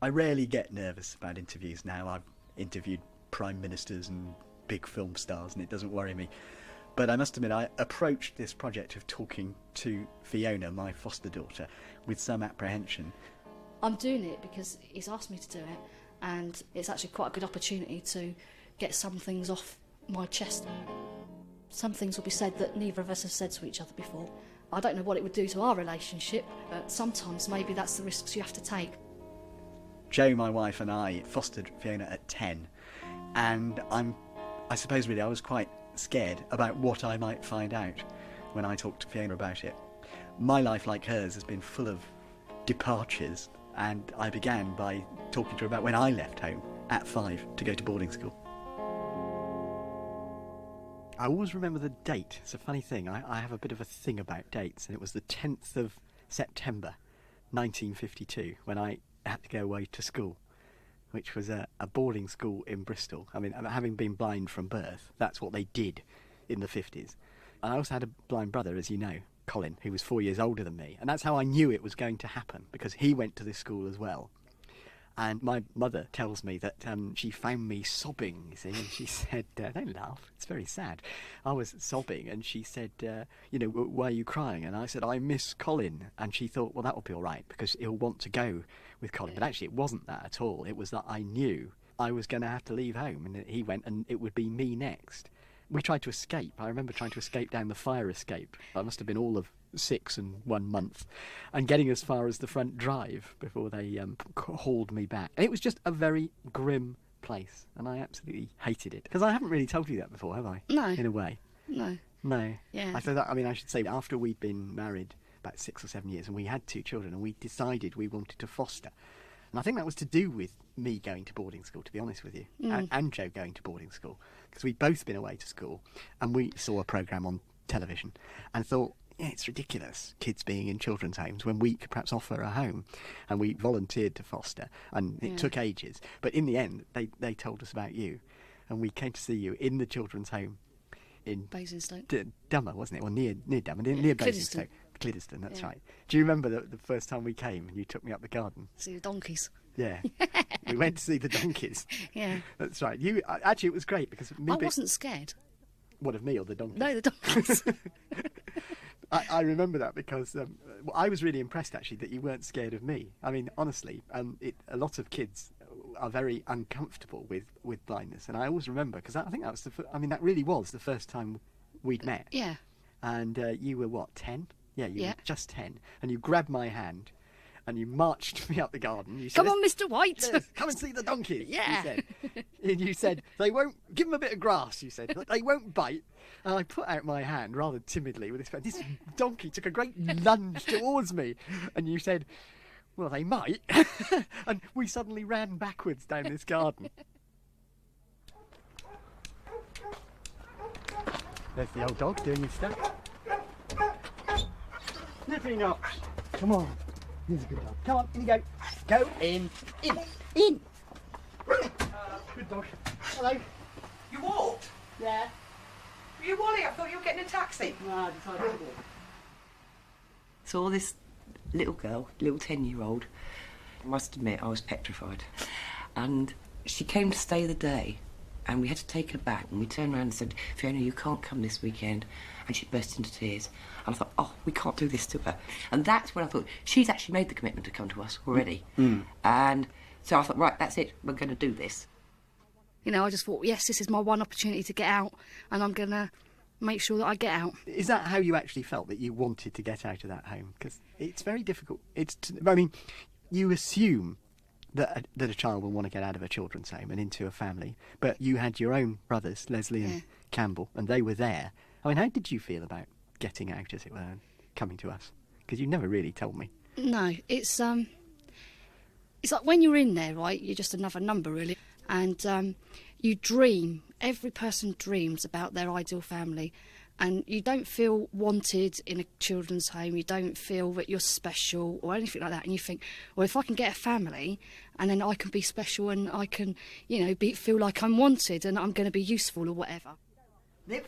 I rarely get nervous about interviews now. I've interviewed prime ministers and big film stars and it doesn't worry me. But I must admit, I approached this project of talking to Fiona, my foster daughter, with some apprehension. I'm doing it because he's asked me to do it, and it's actually quite a good opportunity to get some things off my chest. Some things will be said that neither of us have said to each other before. I don't know what it would do to our relationship, but sometimes maybe that's the risks you have to take. Jo, my wife, and I fostered Fiona at 10, and I suppose really I was quite scared about what I might find out when I talked to Fiona about it. My life, like hers, has been full of departures, and I began by talking to her about when I left home at 5 to go to boarding school. I always remember the date. It's a funny thing. I have a bit of a thing about dates, and it was the 10th of September 1952 when I had to go away to school, which was a boarding school in Bristol. I mean, having been blind from birth, that's what they did in the 50s. And I also had a blind brother, as you know, Colin, who was 4 years older than me. And that's how I knew it was going to happen, because he went to this school as well. And my mother tells me that she found me sobbing, you see, and she said, don't laugh, it's very sad. I was sobbing, and she said, why are you crying? And I said, I miss Colin. And she thought, well, that will be all right, because he'll want to go with Colin. But actually, it wasn't that at all. It was that I knew I was going to have to leave home, and he went, and it would be me next. We tried to escape. I remember trying to escape down the fire escape. I must have been all of 6 and 1 month, and getting as far as the front drive before they hauled me back. And it was just a very grim place, and I absolutely hated it. Because I haven't really told you that before, have I? No. In a way. No. No. Yeah. I should say, after we'd been married about 6 or 7 years, and we had 2 children, and we decided we wanted to foster. And I think that was to do with me going to boarding school, to be honest with you, and Jo going to boarding school, because we'd both been away to school, and we saw a programme on television and thought, yeah, it's ridiculous, kids being in children's homes when we could perhaps offer a home. And we volunteered to foster, and it took ages. But in the end, they told us about you, and we came to see you in the children's home in Basingstoke. Dummer, wasn't it? Or near Dummer, near Basingstoke. Cliddesden, that's right. Do you remember the first time we came and you took me up the garden? See the donkeys. Yeah. We went to see the donkeys. Yeah. That's right. Actually, it was great because... I wasn't scared. What, of me or the donkeys? No, the donkeys. I remember that because I was really impressed, actually, that you weren't scared of me. I mean, honestly, a lot of kids are very uncomfortable with blindness. And I always remember, because I think that was that really was the first time we'd met. Yeah. And you were, what, 10? Yeah, you were just 10. And you grabbed my hand and you marched me up the garden. You said, come on, Mr. White. Yes, come and see the donkeys. Yeah. You said. And you said, they won't, give them a bit of grass, you said. They won't bite. And I put out my hand rather timidly with this donkey took a great lunge towards me. And you said, well, they might. And we suddenly ran backwards down this garden. There's the old dog doing his stuff. Nipping up. Come on. Here's a good dog. Come on, in you go. Go in. In. Good dog. Hello. You walked? Yeah. Were you Wally? I thought you were getting a taxi. No, I decided to walk. Saw this little girl, little 10-year-old. I must admit, I was petrified. And she came to stay the day, and we had to take her back. And we turned around and said, Fiona, you can't come this weekend. And she burst into tears. And I thought, oh, we can't do this to her. And that's when I thought, she's actually made the commitment to come to us already. And so I thought, right, that's it, we're going to do this. You know, I just thought, yes, this is my one opportunity to get out, and I'm going to make sure that I get out. Is that how you actually felt, that you wanted to get out of that home? Because it's very difficult. You assume that a child will want to get out of a children's home and into a family, but you had your own brothers, Leslie and Campbell, and they were there. I mean, how did you feel about getting out, as it were, and coming to us? Because you never really told me. No, it's like when you're in there, right, you're just another number, really. And you dream, every person dreams about their ideal family, and you don't feel wanted in a children's home, you don't feel that you're special or anything like that, and you think, well, if I can get a family and then I can be special and I can, feel like I'm wanted and I'm going to be useful or whatever. No,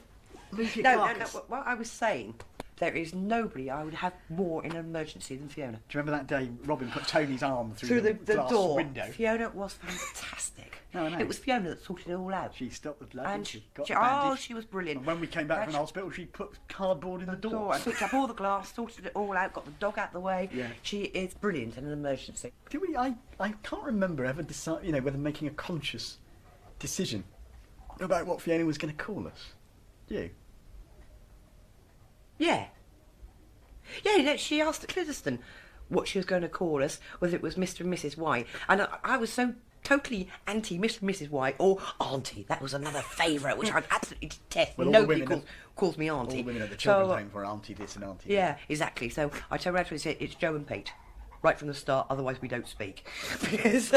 what I was saying There is nobody I would have more in an emergency than Fiona. Do you remember that day Robin put Tony's arm through the glass door window? Fiona was fantastic. No, I know. It was Fiona that sorted it all out. She stopped the blood And she got the bandage. she was brilliant. And when we came back And from the hospital, she put cardboard in the door. I picked up all the glass, sorted it all out, got the dog out the way. Yeah. She is brilliant in an emergency. Did we? I can't remember ever decide, whether making a conscious decision about what Fiona was going to call us. Do you? Yeah. Yeah, she asked at Cliddeston what she was going to call us, whether it was Mr. and Mrs. White. And I was so totally anti Mr. and Mrs. White or Auntie. That was another favourite, which I'd absolutely detest. Well, all Nobody the women calls me Auntie. All the women at the children's home were Auntie this and Auntie Yeah, exactly. So I turned around to her and said, it's Joe and Pete. Right from the start, otherwise we don't speak. Because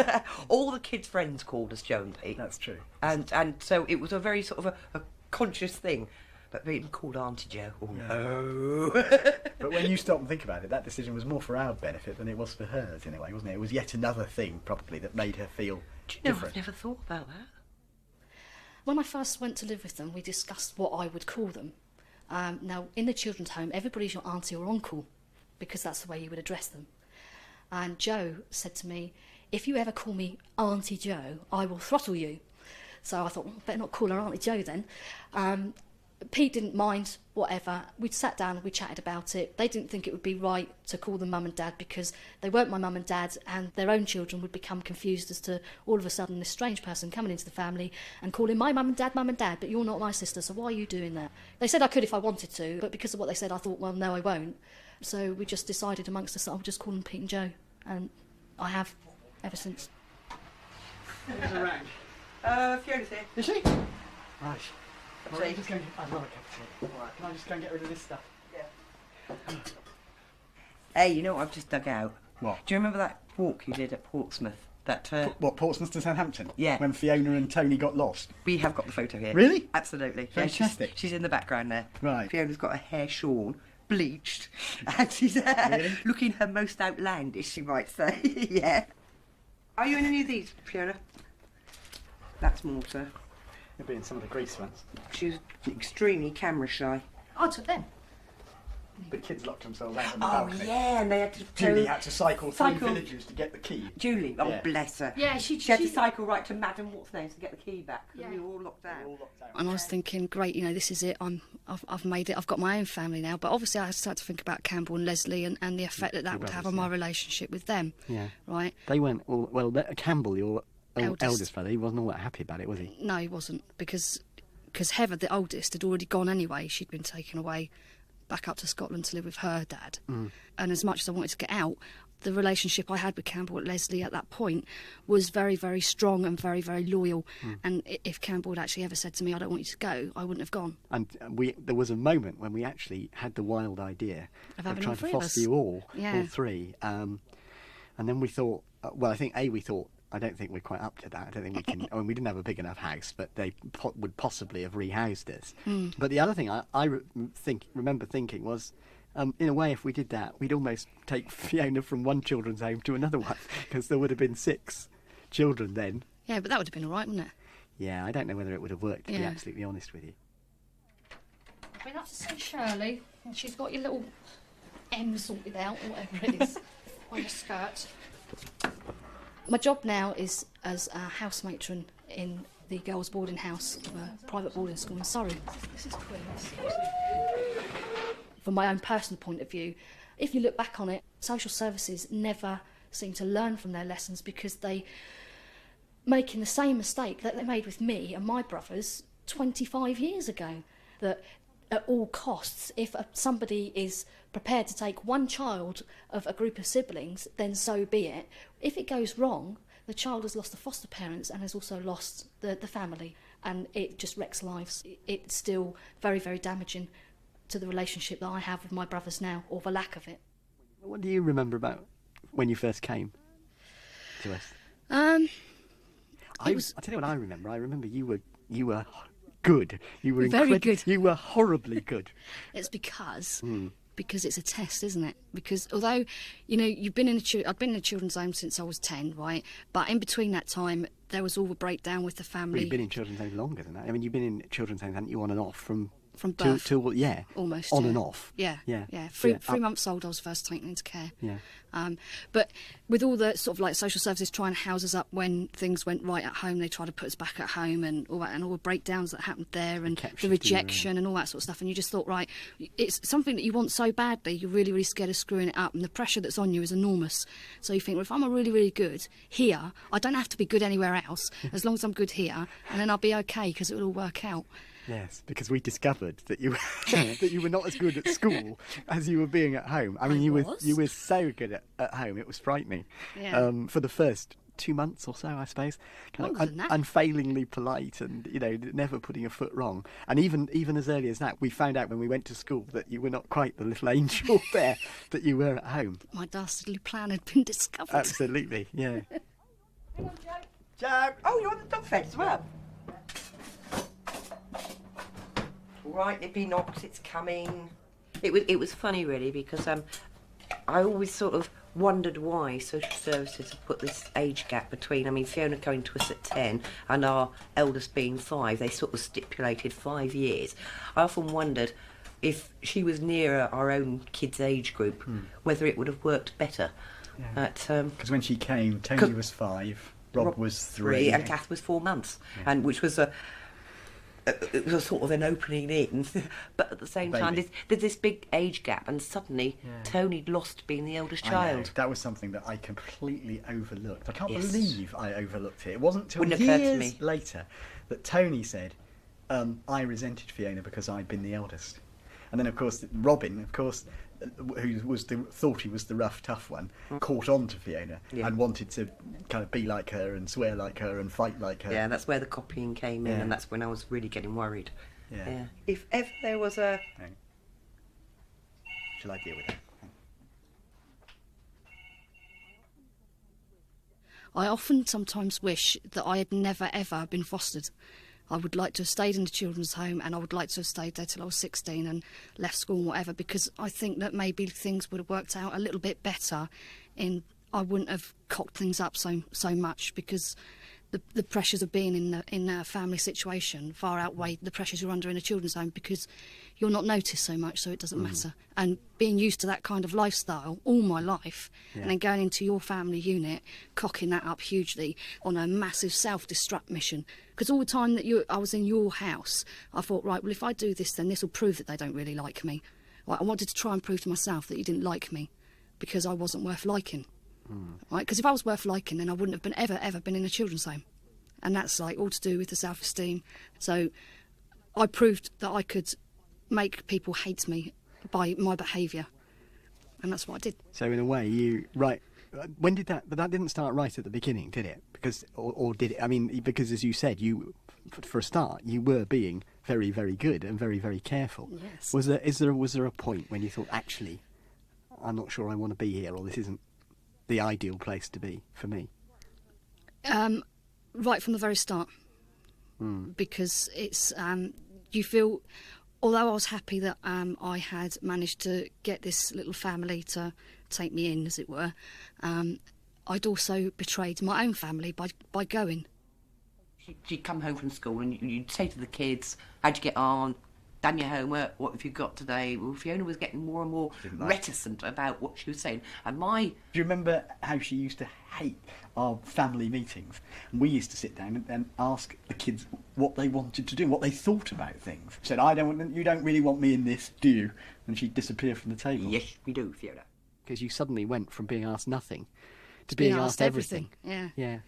all the kids' friends called us Joe and Pete. That's true. And so it was a very sort of a conscious thing. But being called Auntie Joe, oh no. But when you stop and think about it, that decision was more for our benefit than it was for hers in a way, wasn't it? It was yet another thing, probably, that made her feel Do you know, different. I've never thought about that. When I first went to live with them, we discussed what I would call them. Now, in the children's home, everybody's your auntie or uncle, because that's the way you would address them. And Joe said to me, if you ever call me Auntie Joe, I will throttle you. So I thought, well, I better not call her Auntie Joe then. Pete didn't mind, whatever. We'd sat down, we chatted about it. They didn't think it would be right to call them mum and dad because they weren't my mum and dad, and their own children would become confused as to all of a sudden this strange person coming into the family and calling my mum and dad, but you're not my sister, so why are you doing that? They said I could if I wanted to, but because of what they said, I thought, well, no, I won't. So we just decided amongst us that I'll just call them Pete and Joe, and I have ever since. Who's around? Fiona's here. Is she? Right. Well, Right, just go and get, I'd love a cup of tea. All right, can I just go and get rid of this stuff? Hey, you know what I've just dug out? What? Do you remember that walk you did at Portsmouth? That What, Portsmouth to Southampton? Yeah. When Fiona and Tony got lost? we have got the photo here. Really? Absolutely. Yeah, Fantastic. she's in the background there. Right. Fiona's got her hair shorn, bleached, and she's Really? looking her most outlandish, she might say. Yeah. Are you in any of these, Fiona? That's Malta. You'll be in some of the Greece ones. She was extremely camera shy. I took them. The kids locked themselves out on the Oh balcony. yeah, and they had to. Julie had to cycle through Cycle. villages to get the key. Julie, oh Yeah. bless her. Yeah, she had to cycle right to Madam What's Name to get the key back. 'Cause Yeah. we were all locked out. And I was thinking, great, this is it. I've made it. I've got my own family now. But obviously, I started to think about Campbell and Leslie and the effect that would have on my relationship with them. Yeah. Right? They weren't all... Well, Campbell, your Eldest. eldest brother, he wasn't all that happy about it, was he? No, he wasn't, because Heather, the oldest, had already gone anyway. She'd been taken away back up to Scotland to live with her dad. And as much as I wanted to get out, the relationship I had with Campbell and Leslie at that point was very, very strong and very, very loyal. And if Campbell had actually ever said to me, I don't want you to go, I wouldn't have gone. And there was a moment when we actually had the wild idea Of of having trying all to three of foster us. you all Yeah. three. And then we thought, well, I think we thought, I don't think we're quite up to that. I don't think we can. I mean, we didn't have a big enough house, but they would possibly have rehoused us. But the other thing I remember thinking was, in a way, if we did that, we'd almost take Fiona from one children's home to another one, because there would have been 6 children then. Yeah, but that would have been all right, wouldn't it? Yeah, I don't know whether it would have worked, to be Yeah. absolutely honest with you. I've been up to see Shirley, and she's got your little M sorted out, or whatever it is, on your skirt. My job now is as a house matron in the girls' boarding house of a private boarding school in Surrey. This is Queen's. From my own personal point of view, if you look back on it, social services never seem to learn from their lessons because they making the same mistake that they made with me and my brothers 25 years ago. That at all costs, if somebody is prepared to take one child of a group of siblings, then so be it. If it goes wrong, the child has lost the foster parents and has also lost the family, and it just wrecks lives. It's still very, very damaging to the relationship that I have with my brothers now, or the lack of it. What do you remember about when you first came to us? It I'll was tell you what I remember. I remember you were good. You were Very good. You were horribly good. It's because it's a test, isn't it? Because although, you've been I'd been in a children's home since I was 10, right? But in between that time, there was all the breakdown with the Well, family. you've been in children's homes longer than that. I mean, you've been in children's homes, haven't you, on and off from from birth. Till yeah, almost on yeah. and off. Yeah, Yeah. yeah. Three Yeah. months old, I was first taken into care. Yeah. But with all the sort of like social services trying to house us up when things went right at home, they tried to put us back at home and all that, and all the breakdowns that happened there, and kept the shifting you rejection and all that sort of stuff. And you just thought, right, it's something that you want so badly, you're really, really scared of screwing it up, and the pressure that's on you is enormous. So you think, well, if I'm really, really good here, I don't have to be good anywhere else, as long as I'm good here, and then I'll be okay because it will all work out. Yes, because we discovered that you that you were not as good at school as you were being at home. I mean, you were so good at home; it was frightening. Yeah. For the first 2 months or so, I suppose, Longer than that. unfailingly polite and never putting a foot wrong. And even as early as that, we found out when we went to school that you were not quite the little angel there that you were at home. My dastardly plan had been discovered. Absolutely, yeah. Hang on, Joe. Joe! Oh, you're on the dog fence as well. All right, Nippy Knox, it's coming. It was funny, really, because I always sort of wondered why social services have put this age gap between. I mean, Fiona coming to us at 10 and our eldest being 5. They sort of stipulated 5 years. I often wondered if she was nearer our own kids' age group, whether it would have worked better. Because when she came, Tony was 5, Rob was 3. and Kath was 4 months, and which was it was a sort of an opening in, but at the same time, Baby. there's this big age gap, and suddenly Tony'd lost being the eldest I know, child. that was something that I completely overlooked. I can't Yes. believe I overlooked it. It wasn't until Wouldn't occur to years me. later that Tony said, I resented Fiona because I'd been the eldest. And then, of course, Robin, who thought he was the rough, tough one, caught on to Fiona and wanted to kind of be like her and swear like her and fight like her. Yeah, that's where the copying came in, Yeah. and that's when I was really getting worried. Yeah. If ever there was a... Hang on. Shall I deal with that? I often sometimes wish that I had never ever been fostered. I would like to have stayed in the children's home, and I would like to have stayed there till I was 16 and left school and whatever, because I think that maybe things would have worked out a little bit better. I wouldn't have cocked things up so much, because the pressures of being in a family situation far outweigh the pressures you're under in a children's home, because you're not noticed so much, so it doesn't matter. And being used to that kind of lifestyle all my life, and then going into your family unit, cocking that up hugely on a massive self-destruct mission. Because all the time that I was in your house, I thought, right, well, if I do this, then this will prove that they don't really like me. Right, I wanted to try and prove to myself that you didn't like me because I wasn't worth liking. Right? Because if I was worth liking, then I wouldn't have been ever been in a children's home. And that's like all to do with the self-esteem. So I proved that I could make people hate me by my behaviour, and that's what I did. So in a way, when did that? But that didn't start right at the beginning, did it? Because, or did it? I mean, because as you said, for a start, you were being very, very good and very, very careful. Yes. Was there a point when you thought, actually, I'm not sure I want to be here, or this isn't the ideal place to be for me? Right from the very start, because it's you feel. Although I was happy that I had managed to get this little family to take me in, as it were, I'd also betrayed my own family by going. She'd come home from school and you'd say to the kids, how'd you get on? Done your homework? What have you got today? Well, Fiona was getting more and more reticent about what she was saying. And Do you remember how she used to hate our family meetings? And we used to sit down and ask the kids what they wanted to do, what they thought about things. She said, you don't really want me in this, do you? And she'd disappear from the table. yes, we do, Fiona. Because you suddenly went from being asked nothing to being asked everything. Yeah. Yeah.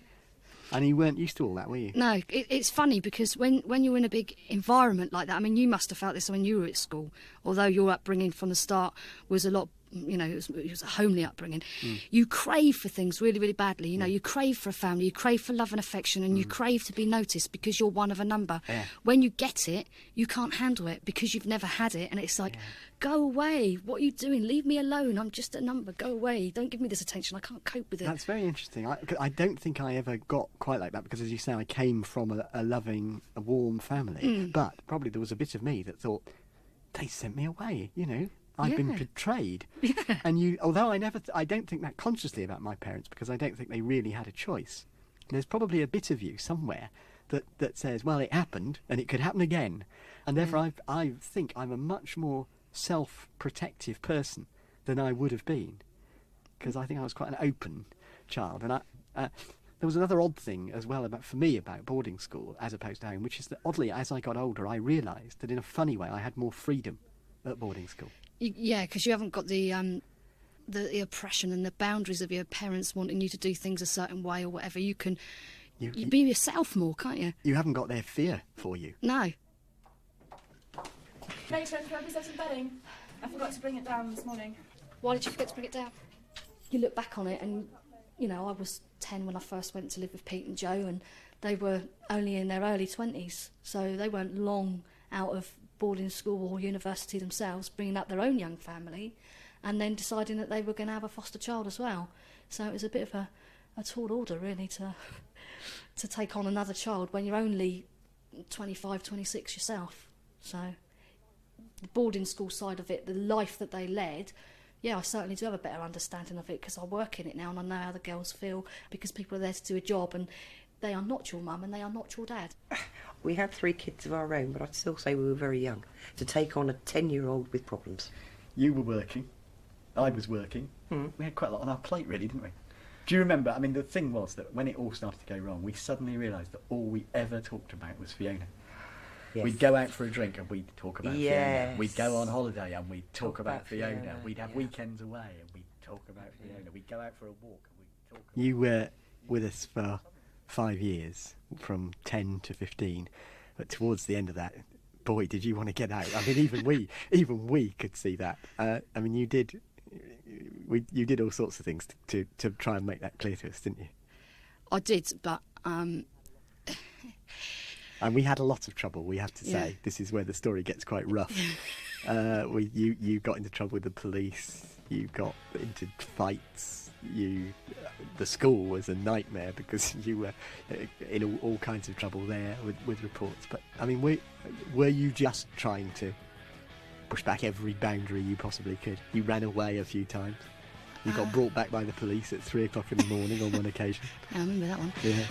And you weren't used to all that, were you? No, it's funny because when you're in a big environment like that, I mean, you must have felt this when you were at school, although your upbringing from the start was a lot, it was a homely upbringing. You crave for things really, really badly. You crave for a family, you crave for love and affection, and you crave to be noticed because you're one of a number. Yeah. When you get it, you can't handle it because you've never had it, and it's like, go away, what are you doing? Leave me alone, I'm just a number, go away, don't give me this attention, I can't cope with it. That's very interesting. I don't think I ever got quite like that because, as you say, I came from a loving, a warm family. But probably there was a bit of me that thought, they sent me away, I've been betrayed. And although I don't think that consciously about my parents because I don't think they really had a choice. There's probably a bit of you somewhere that says, well, it happened and it could happen again. And therefore, I think I'm a much more self-protective person than I would have been, because I think I was quite an open child. And there was another odd thing as well for me about boarding school as opposed to home, which is that oddly, as I got older, I realised that in a funny way I had more freedom at boarding school. Yeah, because you haven't got the oppression and the boundaries of your parents wanting you to do things a certain way or whatever. You can you be yourself more, can't you? You haven't got their fear for you. No. Matron, can I please have some bedding? I forgot to bring it down this morning. Why did you forget to bring it down? You look back on it and, you know, I was 10 when I first went to live with Pete and Joe, and they were only in their early 20s, so they weren't long out of boarding school or university themselves, bringing up their own young family and then deciding that they were going to have a foster child as well. So it was a bit of a tall order, really, to take on another child when you're only 25, 26 yourself. So the boarding school side of it, the life that they led, yeah, I certainly do have a better understanding of it because I work in it now and I know how the girls feel, because people are there to do a job and they are not your mum and they are not your dad. We had 3 kids of our own, but I'd still say we were very young to take on a 10-year-old with problems. You were working, I was working. We had quite a lot on our plate, really, didn't we? Do you remember? I mean, the thing was that when it all started to go wrong, we suddenly realised that all we ever talked about was Fiona. Yes. We'd go out for a drink and we'd talk about Fiona. Yes. We'd go on holiday and we'd talk about Fiona. Fiona. We'd have Yeah. weekends away and we'd talk about Fiona. We'd go out for a walk and we'd talk about You were with us for 5 years, from 10 to 15, but towards the end of that, boy, did you want to get out. I mean, even we could see that. I mean, you did all sorts of things to try and make that clear to us, didn't you? I did, but And we had a lot of trouble, we have to say. Yeah. This is where the story gets quite rough. You got into trouble with the police, you got into fights, the school was a nightmare because you were in all kinds of trouble there with reports. But, I mean, were you just trying to push back every boundary you possibly could? You ran away a few times. You got brought back by the police at 3 o'clock in the morning on one occasion. I remember that one. Yeah.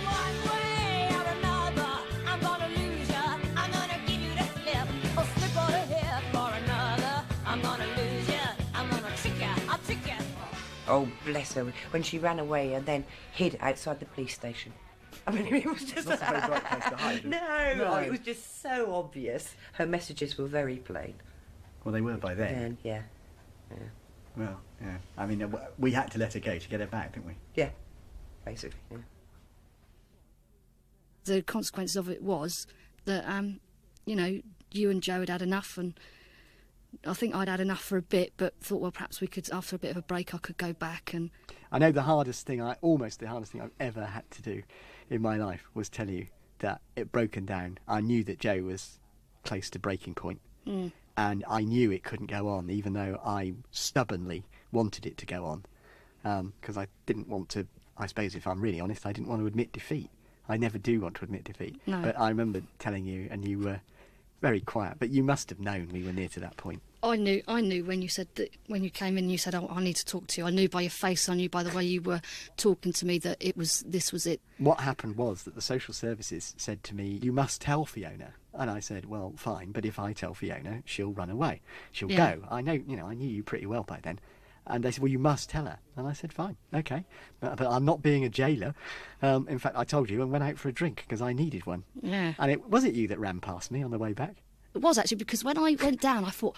One way or another, I'm gonna lose ya. I'm gonna give you the slip, or slip on the hip for another. I'm gonna lose ya. I'm gonna trick ya. I'll trick ya. Oh, bless her, when she ran away and then hid outside the police station. I mean, it was just... Not a very bright place to hide. No, it was just so obvious. Her messages were very plain. Well, they were by then. And, yeah. Well, yeah. I mean, we had to let her go to get her back, didn't we? Yeah, basically, yeah. The consequence of it was that, you know, you and Joe had had enough, and I think I'd had enough for a bit, but thought, well, perhaps we could, after a bit of a break, I could go back. And I know almost the hardest thing I've ever had to do in my life was tell you that it broken down. I knew that Joe was close to breaking point. And I knew it couldn't go on, even though I stubbornly wanted it to go on. Because I didn't want to, I suppose if I'm really honest, I didn't want to admit defeat. I never do want to admit defeat. No. But I remember telling you, and you were very quiet. But you must have known we were near to that point. I knew when you said that, when you came in and you said, oh, I need to talk to you. I knew by your face, I knew by the way you were talking to me that this was it. What happened was that the social services said to me, you must tell Fiona. And I said, well, fine, but if I tell Fiona, she'll run away. She'll Yeah. go. I knew you pretty well by then. And they said, well, you must tell her. And I said, fine, okay. But I'm not being a jailer. In fact, I told you and went out for a drink because I needed one. Yeah. And was it you that ran past me on the way back? It was actually, because when I went down, I thought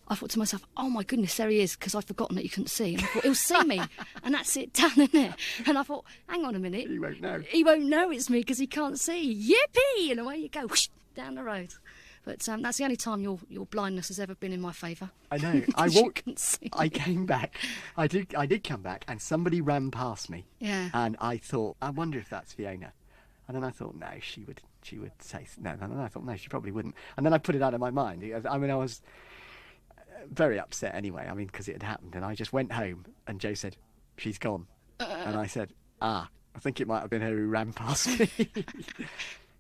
to myself, oh my goodness, there he is, because I'd forgotten that you couldn't see. And I thought, he'll see me. And that's it, down in there. And I thought, hang on a minute. He won't know. He won't know it's me because he can't see. Yippee! And away you go, whoosh, down the road. But that's the only time your blindness has ever been in my favour. I know. I 'Cause you walked. couldn't see. I came back. I did come back, and somebody ran past me. Yeah. And I thought, I wonder if that's Fiona. And then I thought, no, she would say no. And then I thought, no, she probably wouldn't. And then I put it out of my mind. I mean, I was very upset anyway. I mean, because it had happened, and I just went home. And Joe said, she's gone. And I said, I think it might have been her who ran past me.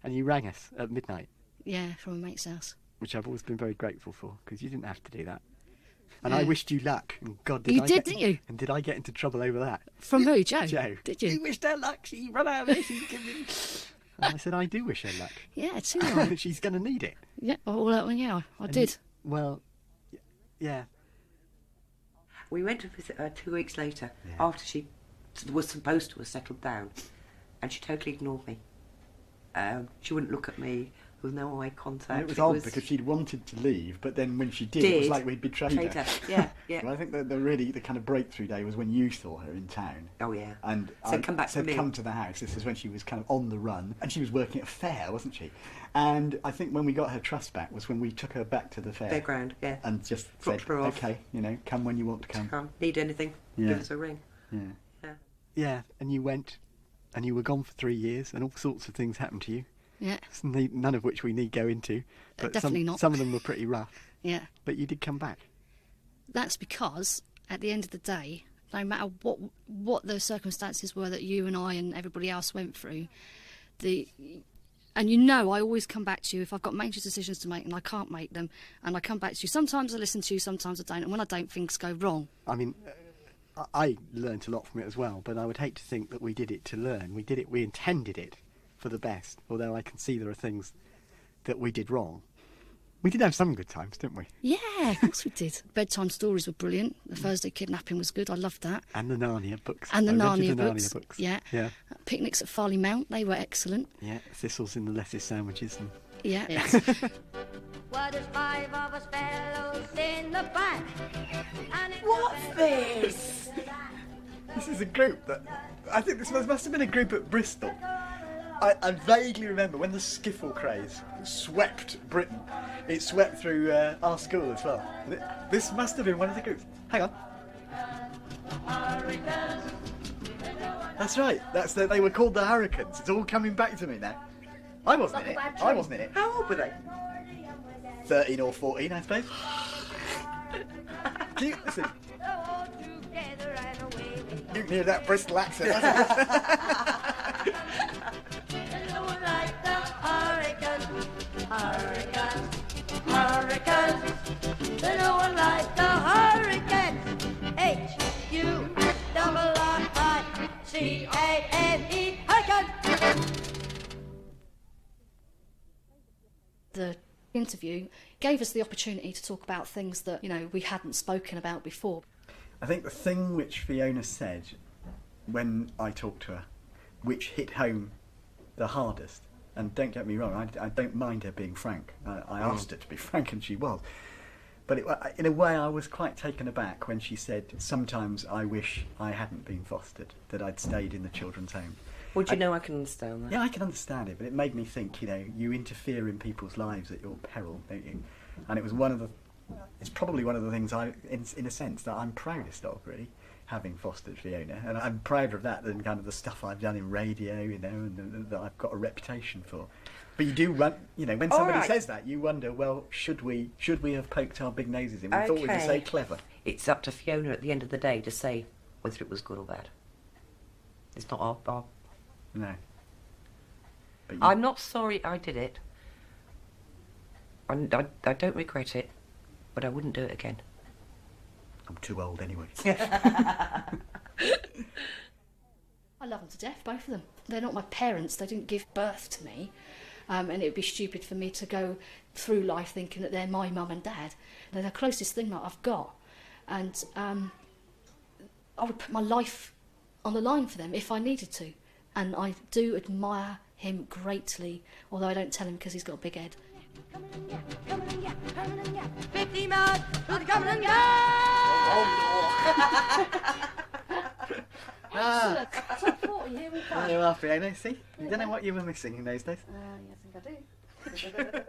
And you rang us at midnight. Yeah, from a mate's house. Which I've always been very grateful for, because you didn't have to do that. And I Yeah. wished you luck. And God, You did, didn't you? And did I get into trouble over that? From who, Joe? Joe. Did you? You wished her luck. She ran out of there. And I said, I do wish her luck. Yeah, too right. She's going to need it. Yeah, well, yeah, I And did. Well, yeah. We went to visit her 2 weeks later, Yeah. after she was supposed to have settled down, and she totally ignored me. She wouldn't look at me. There was no eye contact. And it was odd because she'd wanted to leave, but then when she did, it was Did. like we'd betrayed Betrayed her. her. Yeah, yeah. Well, I think the kind of breakthrough day was when you saw her in town. Oh, yeah. And Said, "Come back to said, me." come to the house. This is when she was kind of on the run, and she was working at a fair, wasn't she? And I think when we got her trust back was when we took her back to the fair. Fairground, yeah. And just Dropped said, her off. okay, come when you want to come. Need anything? Yeah. Give us a ring. Yeah. Yeah. Yeah, and you went, and you were gone for 3 years, and all sorts of things happened to you. Yeah, None of which we need go into. But definitely not. Some of them were pretty rough. yeah. But you did come back. That's because at the end of the day, no matter what the circumstances were that you and I and everybody else went through, and I always come back to you if I've got major decisions to make and I can't make them, and I come back to you. Sometimes I listen to you, sometimes I don't, and when I don't, things go wrong. I mean, I learnt a lot from it as well, but I would hate to think that we did it to learn. We intended it for the best, although I can see there are things that we did wrong. We did have some good times, didn't we? Yeah, of course we did. Bedtime stories were brilliant. The Thursday kidnapping was good. I loved that. And the Narnia books. And the I rented Narnia books. Yeah. Yeah. Picnics at Farley Mount, they were excellent. Yeah, thistles in the lettuce sandwiches. And Yeah. Well, there's 5 of us fellows in the band. And it What's this? This is a group that I think this must have been a group at Bristol. I vaguely remember when the skiffle craze swept Britain. It swept through our school as well. This must have been one of the groups. Hang on. That's right. They were called the Hurricanes. It's all coming back to me now. I wasn't in it. I wasn't in it. How old were they? 13 or 14, I suppose. Can you listen? all together and away we You can hear that Bristol accent. no one like the hurricane, hurricane, hurricane. There's no one like the hurricane. H-U-R-R-I-C-A-N-E, hurricane. The interview gave us the opportunity to talk about things that, we hadn't spoken about before. I think the thing which Fiona said when I talked to her, which hit home the hardest, and don't get me wrong, I don't mind her being frank. I asked her to be frank and she was. But in a way I was quite taken aback when she said, sometimes I wish I hadn't been fostered, that I'd stayed in the children's home. Well, do you know I can understand that? Yeah, I can understand it, but it made me think, you interfere in people's lives at your peril, don't you? And it's probably one of the things in a sense, that I'm proudest of, really, having fostered Fiona. And I'm prouder of that than kind of the stuff I've done in radio, and that I've got a reputation for. But you do run, when somebody says that, you wonder, well, should we have poked our big noses in? We thought we were so clever. It's up to Fiona at the end of the day to say whether it was good or bad. It's not our No. But I'm not sorry I did it. I don't regret it, but I wouldn't do it again. I'm too old anyway. I love them to death, both of them. They're not my parents, they didn't give birth to me. And it would be stupid for me to go through life thinking that they're my mum and dad. They're the closest thing that I've got. And I would put my life on the line for them if I needed to. And I do admire him greatly, although I don't tell him because he's got a big head. 50 miles to the coming and go. Top 40, here we There you are, Fiona. See? You don't know what you were missing in those days. Yes, I think I do.